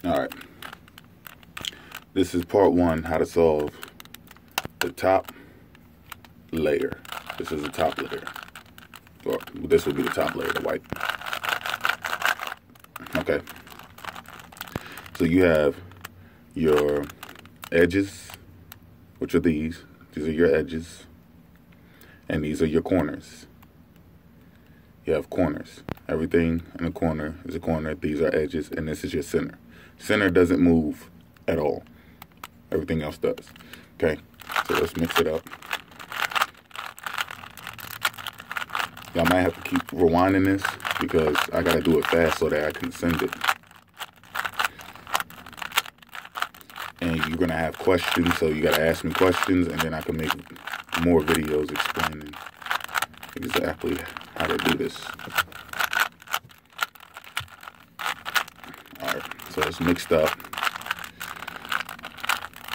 Alright. This is part one, how to solve the top layer. This is the top layer. Or this would be the top layer, the white. Okay. So you have your edges, which are these. These are your edges. And these are your corners. You have corners. Everything in the corner is a corner. These are edges, and this is your center. Center doesn't move at all. Everything else does. Okay, so let's mix it up. Y'all might have to keep rewinding this because I gotta do it fast so that I can send it. And you're gonna have questions, so you gotta ask me questions, and then I can make more videos explaining exactly how to do this. Alright, so it's mixed up.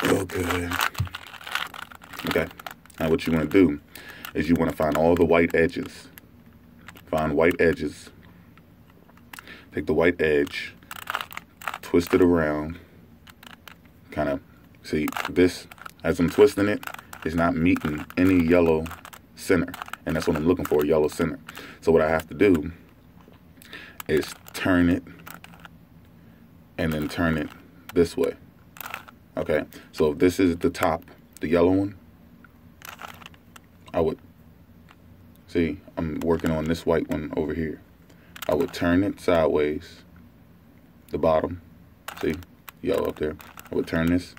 Okay. Okay, now what you want to do is you want to find all the white edges. Find white edges. Take the white edge, twist it around. Kind of, see, this, as I'm twisting it, is not meeting any yellow center. And that's what I'm looking for, a yellow center. So what I have to do is turn it and then turn it this way. Okay, so if this is the top, the yellow one, I would, see, I'm working on this white one over here. I would turn it sideways, the bottom, see, yellow up there. I would turn this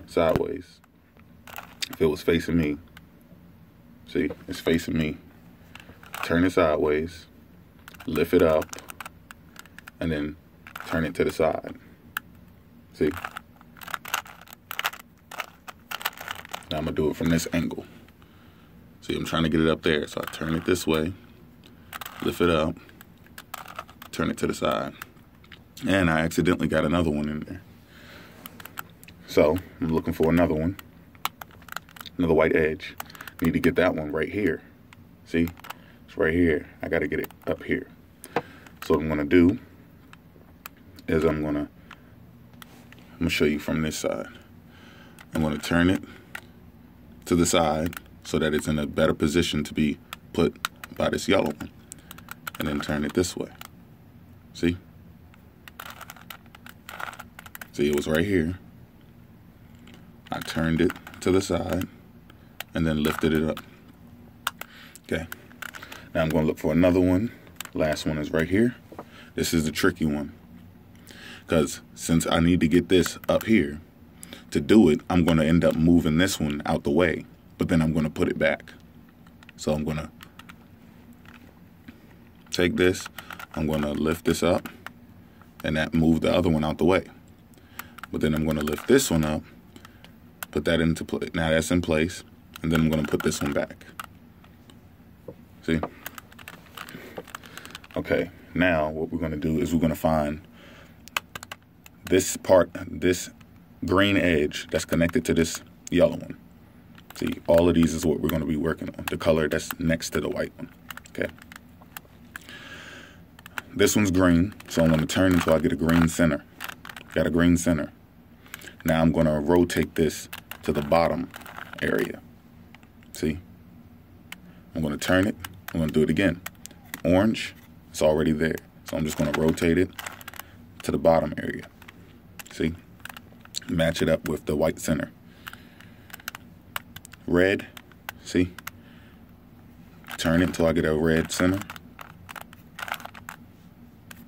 sideways. If it was facing me, see, it's facing me. Turn it sideways, lift it up, and then turn it to the side. See? Now I'm gonna do it from this angle. See, I'm trying to get it up there, so I turn it this way, lift it up, turn it to the side. And I accidentally got another one in there. So I'm looking for another one, another white edge. Need to get that one right here. See, it's right here. I gotta get it up here. So what I'm gonna do is I'm gonna show you from this side. I'm gonna turn it to the side so that it's in a better position to be put by this yellow one, and then turn it this way. See? See, it was right here. I turned it to the side and then lifted it up. Okay. Now I'm going to look for another one. Last one is right here. This is the tricky one, because since I need to get this up here, to do it, I'm going to end up moving this one out the way, but then I'm going to put it back. So I'm going to take this, I'm going to lift this up, and that moved the other one out the way. But then I'm going to lift this one up, put that into place. Now that's in place, and then I'm going to put this one back. See? Okay, now what we're going to do is we're going to find this part, this green edge that's connected to this yellow one. See, all of these is what we're going to be working on, the color that's next to the white one. Okay. This one's green, so I'm going to turn until I get a green center. Got a green center. Now I'm going to rotate this to the bottom area. See? I'm going to turn it. I'm going to do it again. Orange, it's already there. So I'm just going to rotate it to the bottom area. See? Match it up with the white center. Red, see? Turn it until I get a red center.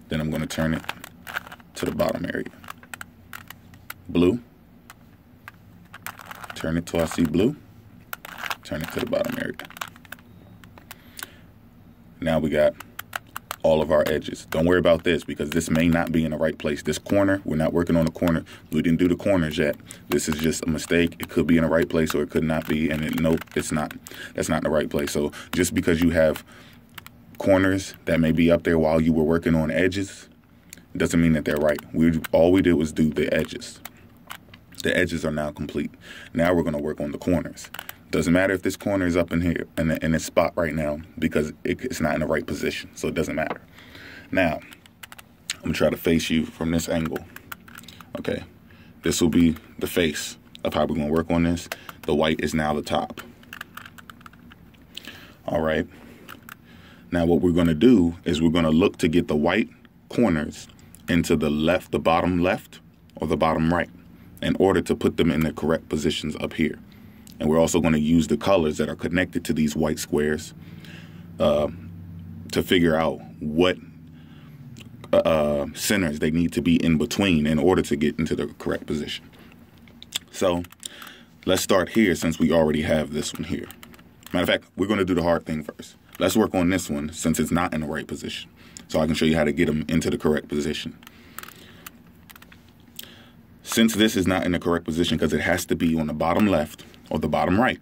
Then I'm going to turn it to the bottom area. Blue. Turn it till I see blue. Turn it to the bottom area. Now we got all of our edges. Don't worry about this because this may not be in the right place. This corner, we're not working on the corner. We didn't do the corners yet. This is just a mistake. It could be in the right place or it could not be. And nope, it's not. That's not in the right place. So just because you have corners that may be up there while you were working on edges, doesn't mean that they're right. All we did was do the edges. The edges are now complete. Now we're going to work on the corners. Doesn't matter if this corner is up in here in this spot right now because it's not in the right position, so it doesn't matter. Now, I'm going to try to face you from this angle. Okay, this will be the face of how we're going to work on this. The white is now the top. All right. Now what we're going to do is we're going to look to get the white corners into the left, the bottom left or the bottom right, in order to put them in the correct positions up here. And we're also going to use the colors that are connected to these white squares to figure out what centers they need to be in between in order to get into the correct position. So let's start here since we already have this one here. Matter of fact, we're going to do the hard thing first. Let's work on this one since it's not in the right position, so I can show you how to get them into the correct position. Since this is not in the correct position because it has to be on the bottom left or the bottom right,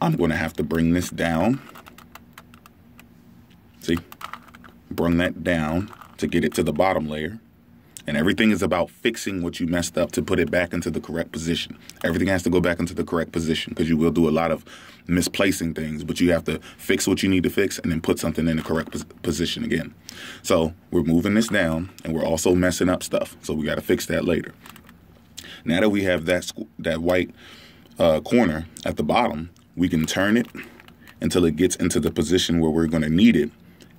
I'm going to have to bring this down. See? Bring that down to get it to the bottom layer. And everything is about fixing what you messed up to put it back into the correct position. Everything has to go back into the correct position because you will do a lot of misplacing things, but you have to fix what you need to fix and then put something in the correct position again. So we're moving this down and we're also messing up stuff. So we got to fix that later. Now that we have that white corner at the bottom, we can turn it until it gets into the position where we're going to need it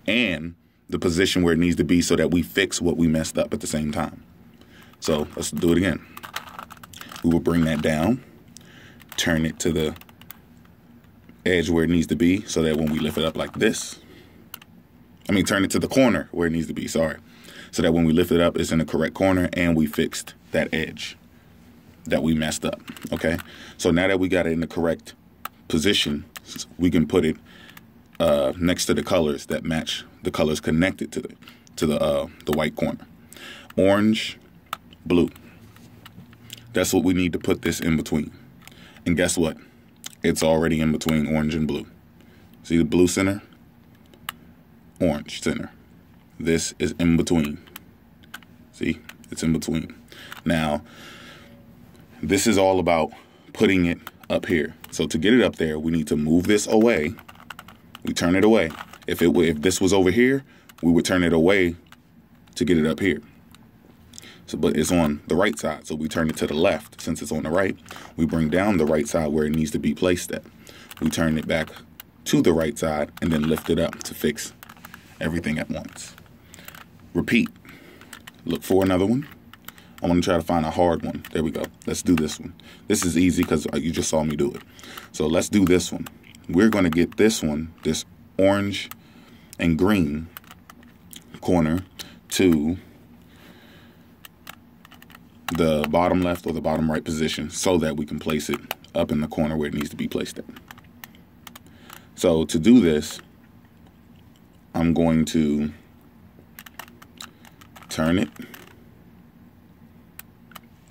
and the position where it needs to be so that we fix what we messed up at the same time. So let's do it again. We will bring that down, turn it to the edge where it needs to be so that when we lift it up like this, turn it to the corner where it needs to be, sorry. So that when we lift it up, it's in the correct corner and we fixed that edge that we messed up, okay? So now that we got it in the correct position, we can put it next to the colors that match the colors connected to the white corner. Orange, blue. That's what we need to put this in between. And guess what? It's already in between orange and blue. See the blue center? Orange center. This is in between. See? It's in between. Now, this is all about putting it up here. So to get it up there, we need to move this away. We turn it away. If this was over here, we would turn it away to get it up here. So, but it's on the right side, so we turn it to the left. Since it's on the right, we bring down the right side where it needs to be placed at. We turn it back to the right side and then lift it up to fix everything at once. Repeat. Look for another one. I want to try to find a hard one. There we go. Let's do this one. This is easy because you just saw me do it. So let's do this one. We're going to get this one, this orange and green corner, to the bottom left or the bottom right position so that we can place it up in the corner where it needs to be placed at. So to do this, I'm going to turn it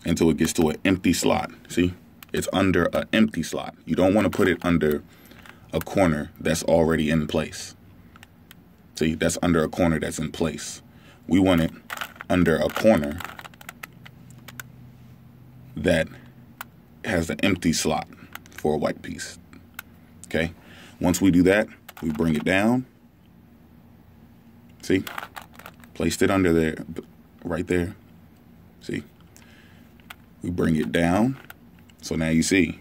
until it gets to an empty slot. See, it's under an empty slot. You don't want to put it under a corner that's already in place. See, that's under a corner that's in place. We want it under a corner that has an empty slot for a white piece. Okay, once we do that, we bring it down. See, placed it under there, right there. See, we bring it down. So now you see,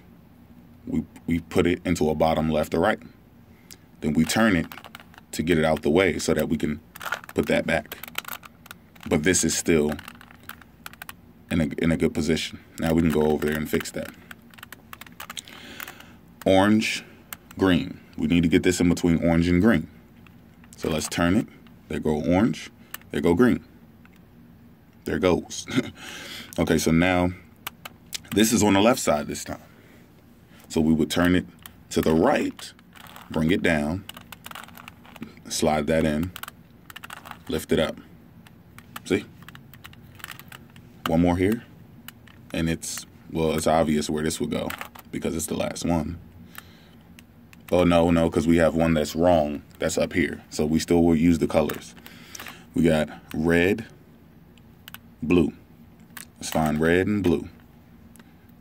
we put it into a bottom left or right. Then we turn it to get it out the way so that we can put that back. But this is still in a good position. Now we can go over there and fix that. Orange, green. We need to get this in between orange and green. So let's turn it. There go orange. There go green. There it goes. Okay, so now this is on the left side this time. So we would turn it to the right, bring it down, slide that in, lift it up. See? One more here. And it's obvious where this would go because it's the last one. Oh, no, because we have one that's wrong. That's up here. So we still will use the colors. We got red, blue. Let's find red and blue.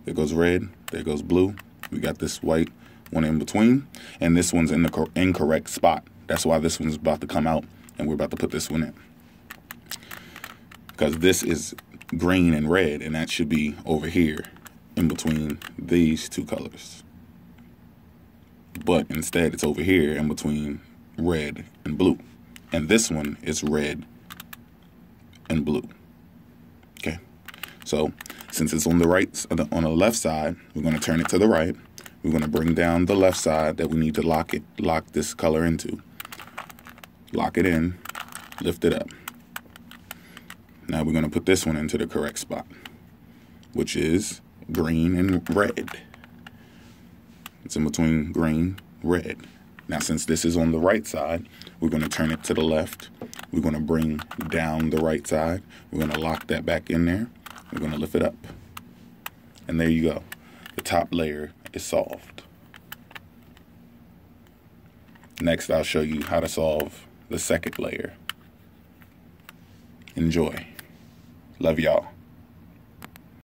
There goes red. There goes blue. We got this white one in between. And this one's in the incorrect spot. That's why this one's about to come out. And we're about to put this one in. Because this is green and red, and that should be over here in between these two colors. But instead it's over here in between red and blue. And this one is red and blue. Okay, so since it's on the left side, we're going to turn it to the right. We're going to bring down the left side that we need to lock this color into. Lock it in, lift it up. Now we're going to put this one into the correct spot, which is green and red. It's in between green, red. Now since this is on the right side, we're going to turn it to the left. We're going to bring down the right side. We're going to lock that back in there. We're going to lift it up. And there you go. The top layer is solved. Next, I'll show you how to solve the second layer. Enjoy. Love y'all.